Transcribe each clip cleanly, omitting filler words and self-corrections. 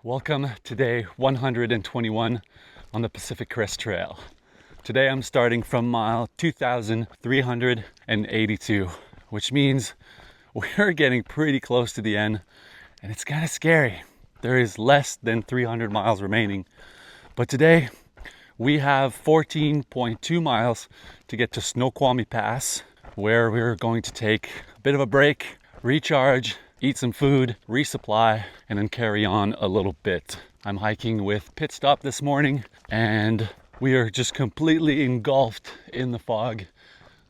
Welcome to day 121 on the Pacific Crest Trail. Today I'm starting from mile 2,382, which means we're getting pretty close to the end, and it's kind of scary. There is less than 300 miles remaining, but today we have 14.2 miles to get to Snoqualmie Pass, where we're going to take a bit of a break, recharge, eat some food, resupply, and then carry on a little bit. I'm hiking with Pit Stop this morning, and we are just completely engulfed in the fog.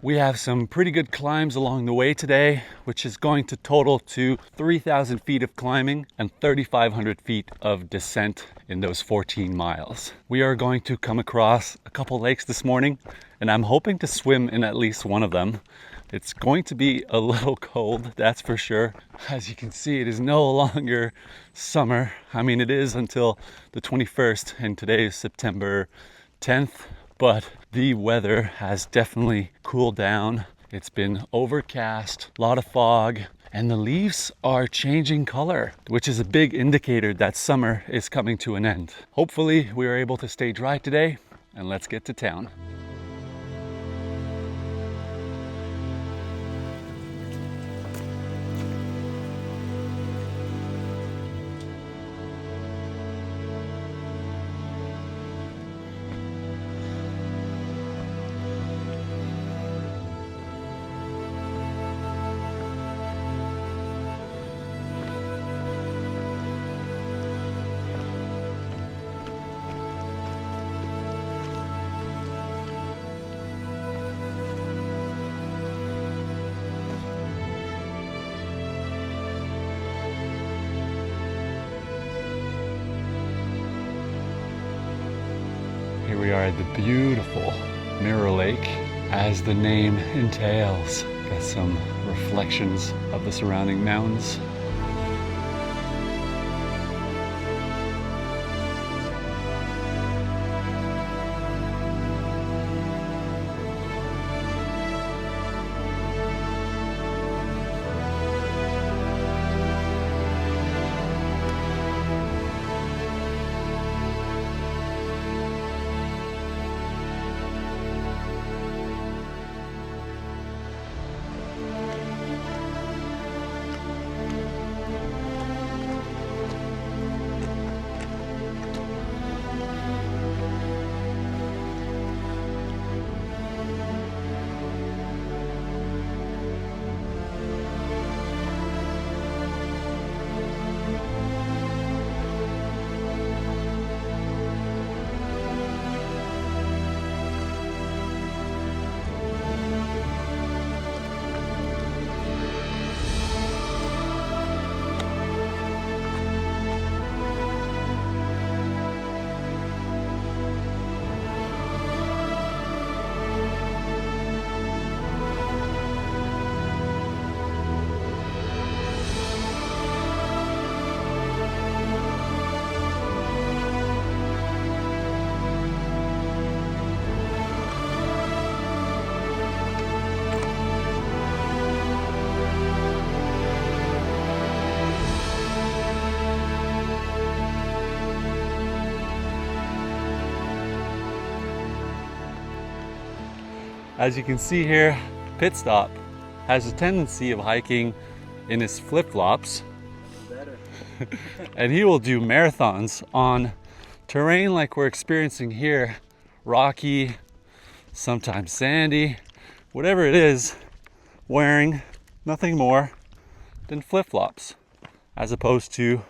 We have some pretty good climbs along the way today, which is going to total to 3,000 feet of climbing and 3,500 feet of descent in those 14 miles. We are going to come across a couple lakes this morning, and I'm hoping to swim in at least one of them. It's going to be a little cold, that's for sure. As you can see, it is no longer summer. I mean, it is until the 21st, and today is September 10th, but the weather has definitely cooled down. It's been overcast, a lot of fog, and the leaves are changing color, which is a big indicator that summer is coming to an end. Hopefully, we are able to stay dry today, and let's get to town. Here we are at the beautiful Mirror Lake, as the name entails. Got some reflections of the surrounding mountains. As you can see here, Pit Stop has a tendency of hiking in his flip-flops. And he will do marathons on terrain like we're experiencing here, rocky, sometimes sandy, whatever it is, wearing nothing more than flip-flops, as opposed to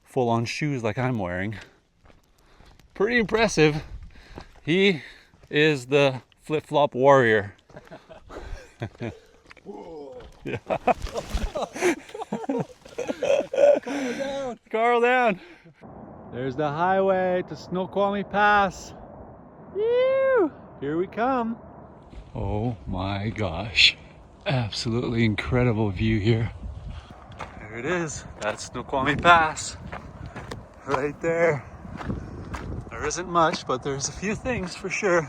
full-on shoes like I'm wearing. Pretty impressive. He is the flip-flop warrior. Yeah. Carl down. There's the highway to Snoqualmie Pass. Woo! Here we come. Oh my gosh. Absolutely incredible view here. There it is. That's Snoqualmie Pass. Right there. There isn't much, but there's a few things for sure.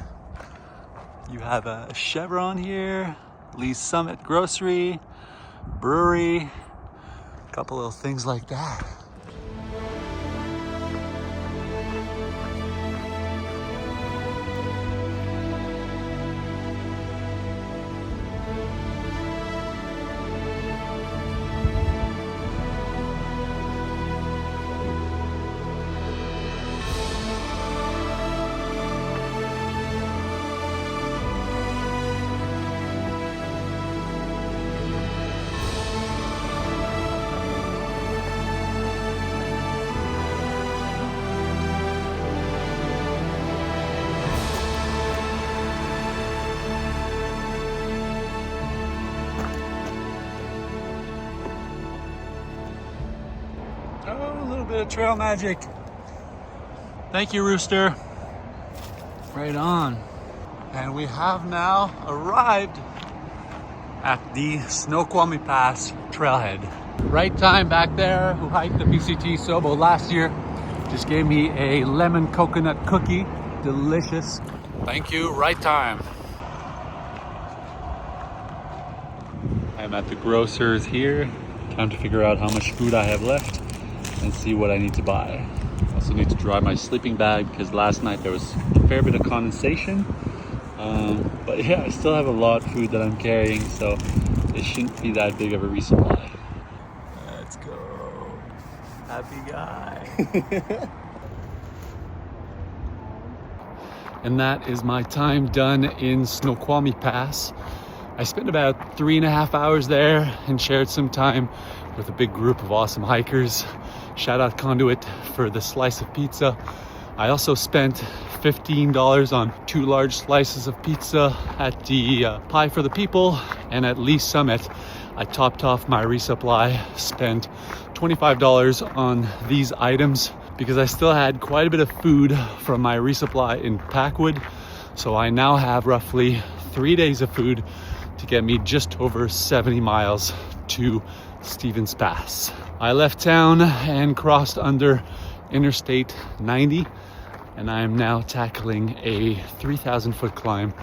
You have a Chevron here, Lee's Summit Grocery, brewery, a couple little things like that. little bit of trail magic. Thank you, Rooster. Right on. And we have now arrived at the Snoqualmie Pass trailhead. Right Time back there, who hiked the PCT Sobo last year, just gave me a lemon coconut cookie. Delicious. Thank you, Right Time. I'm at the grocer's here. Time to figure out how much food I have left and see what I need to buy. I also need to dry my sleeping bag because last night there was a fair bit of condensation. But yeah, I still have a lot of food that I'm carrying, so it shouldn't be that big of a resupply. Let's go. Happy guy. And that is my time done in Snoqualmie Pass. I spent about 3.5 hours there and shared some time with a big group of awesome hikers. Shout out Conduit for the slice of pizza. I also spent $15 on 2 large slices of pizza at the Pie for the People, and at Lee Summit I topped off my resupply, spent $25 on these items because I still had quite a bit of food from my resupply in Packwood. So I now have roughly 3 days of food to get me just over 70 miles to Stevens Pass. I left town and crossed under Interstate 90, and I am now tackling a 3,000 foot climb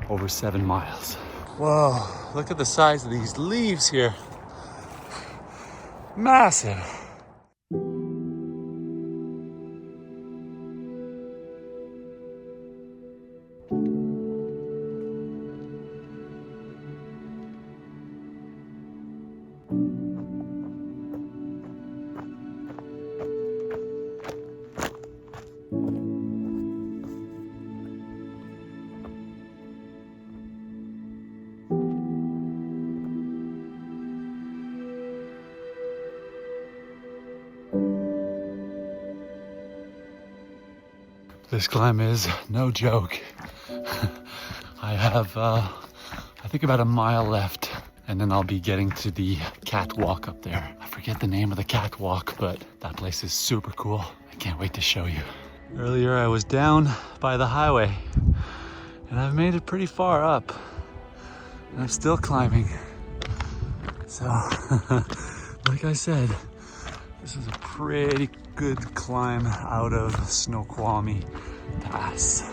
over 7 miles. Whoa, look at the size of these leaves here. Massive. This climb is no joke. I have, I think about a mile left, and then I'll be getting to the catwalk up there. I forget the name of the catwalk, but that place is super cool. I can't wait to show you. Earlier I was down by the highway, and I've made it pretty far up, and I'm still climbing. So, like I said, this is a pretty good climb out of Snoqualmie Pass.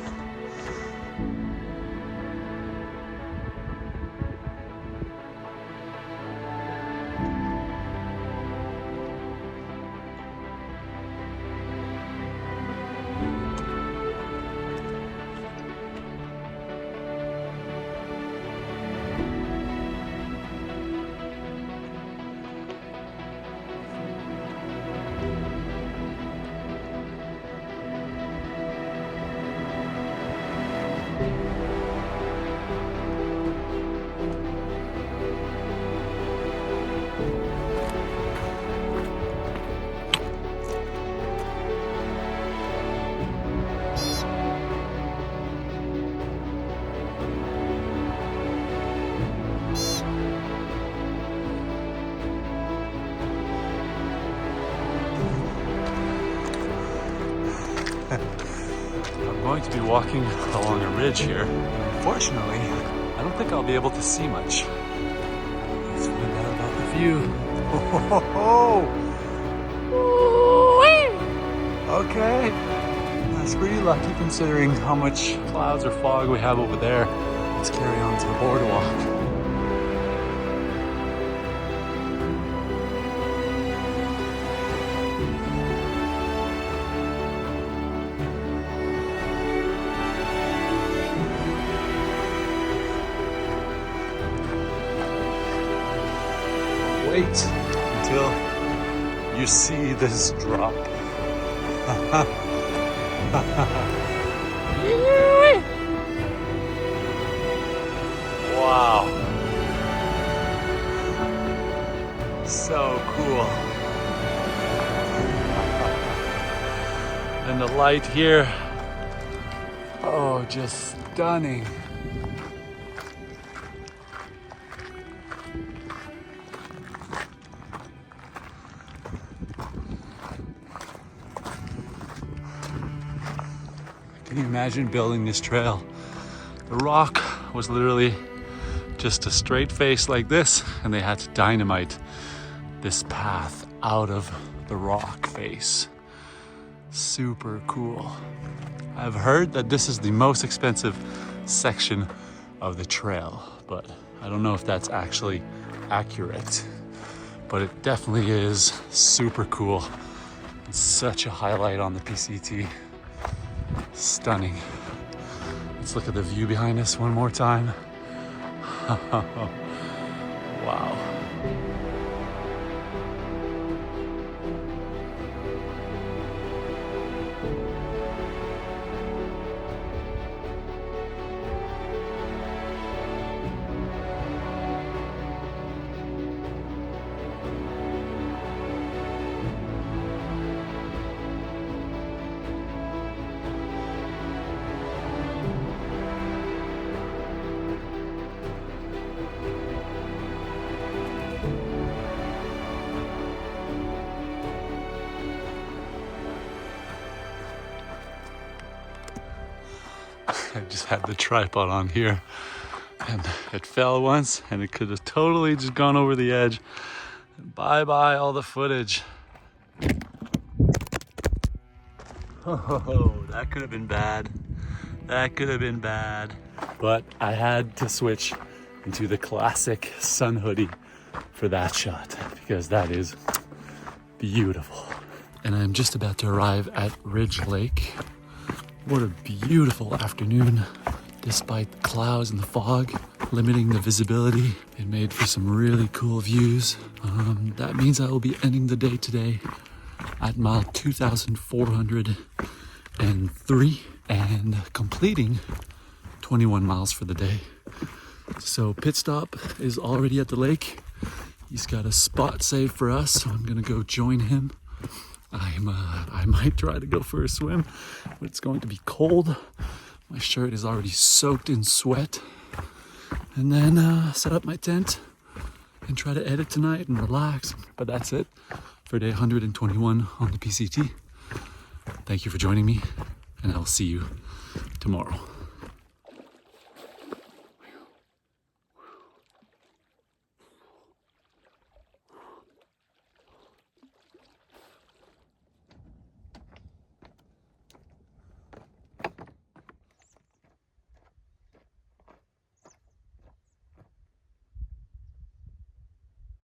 I'm going to be walking along a ridge here. Unfortunately, I don't think I'll be able to see much. Let's find out about the view. Okay, that's pretty lucky considering how much clouds or fog we have over there. Let's carry on to the boardwalk. Wait until you see this drop. Wow. So cool. And the light here, oh, just stunning. Can you imagine building this trail? The rock was literally just a straight face like this, and they had to dynamite this path out of the rock face. Super cool. I've heard that this is the most expensive section of the trail, but I don't know if that's actually accurate. But it definitely is super cool. It's such a highlight on the PCT. Stunning. Let's look at the view behind us one more time. Wow. I just had the tripod on here and it fell once and it could have totally just gone over the edge. Bye-bye all the footage. Oh, that could have been bad. That could have been bad. But I had to switch into the classic sun hoodie for that shot because that is beautiful. And I'm just about to arrive at Ridge Lake. What a beautiful afternoon, despite the clouds and the fog limiting the visibility. It made for some really cool views. That means I will be ending the day today at mile 2,403 and completing 21 miles for the day. So pit stop is already at the lake. He's got a spot saved for us, so I'm gonna go join him. I might try to go for a swim, but it's going to be cold. My shirt is already soaked in sweat. And then set up my tent and try to edit tonight and relax. But that's it for day 121 on the PCT. Thank you for joining me, and I will see you tomorrow.